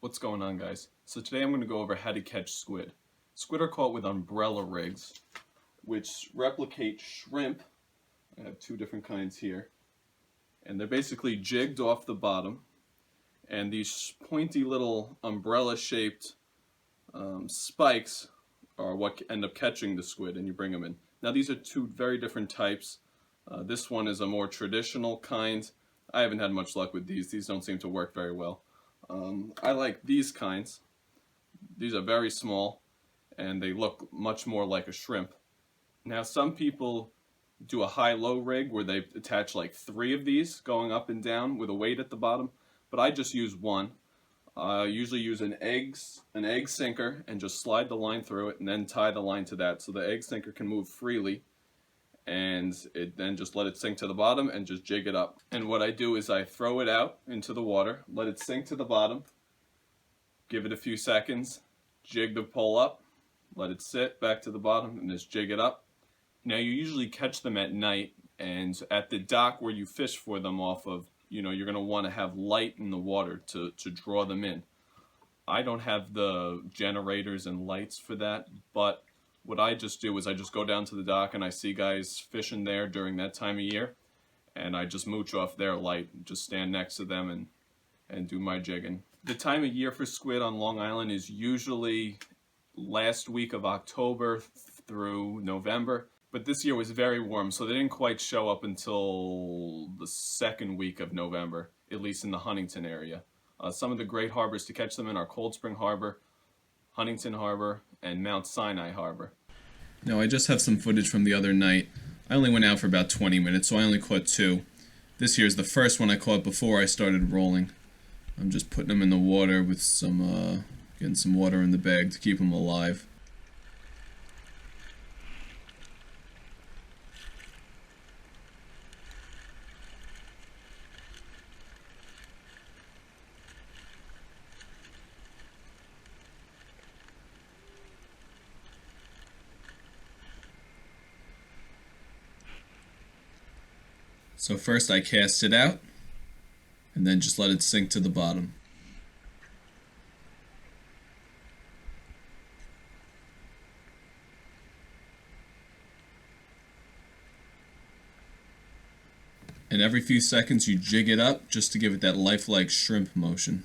What's going on, guys? So today I'm going to go over how to catch squid. Squid are caught with umbrella rigs, which replicate shrimp. I have two different kinds here. And they're basically jigged off the bottom. And these pointy little umbrella-shaped spikes are what end up catching the squid, and you bring them in. Now these are two very different types. This one is a more traditional kind. I haven't had much luck with these. These don't seem to work very well. I like these kinds. These are very small and they look much more like a shrimp. Now some people do a high-low rig where they attach like 3 of these going up and down with a weight at the bottom, but I just use one. I usually use an egg sinker and just slide the line through it and then tie the line to that so the egg sinker can move freely, and then just let it sink to the bottom and just jig it up. And what I do is I throw it out into the water, let it sink to the bottom, give it a few seconds, jig the pole up, let it sit back to the bottom, and just jig it up. Now you usually catch them at night, and at the dock where you fish for them off of, you're going to want to have light in the water to draw them in. I don't have the generators and lights for that, but what I just do is I just go down to the dock and I see guys fishing there during that time of year, and I just mooch off their light, just stand next to them and do my jigging. The time of year for squid on Long Island is usually last week of October through November, but this year was very warm, so they didn't quite show up until the second week of November, at least in the Huntington area. Some of the great harbors to catch them in are Cold Spring Harbor, Huntington Harbor, and Mount Sinai Harbor. Now I just have some footage from the other night. I only went out for about 20 minutes, so I only caught 2. This here is the first one I caught before I started rolling. I'm just putting them in the water with some, getting some water in the bag to keep them alive. So first I cast it out, and then just let it sink to the bottom. And every few seconds you jig it up just to give it that lifelike shrimp motion.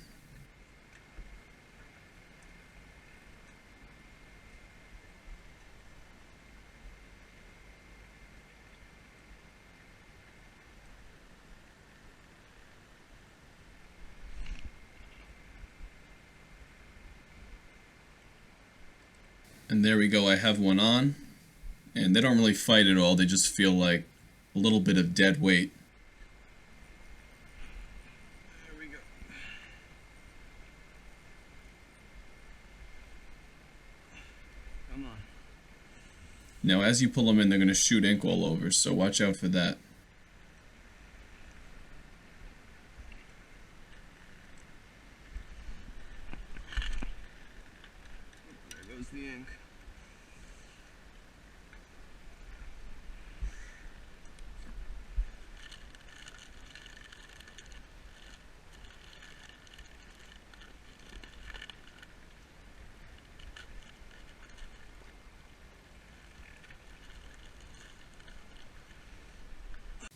And there we go, I have one on, and they don't really fight at all, they just feel like a little bit of dead weight. There we go. Come on. Now as you pull them in, they're going to shoot ink all over, so watch out for that. There goes the ink.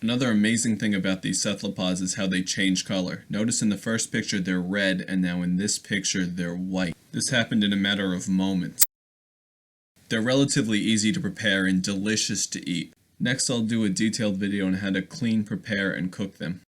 Another amazing thing about these cephalopods is how they change color. Notice in the first picture they're red, and now in this picture they're white. This happened in a matter of moments. They're relatively easy to prepare and delicious to eat. Next I'll do a detailed video on how to clean, prepare, and cook them.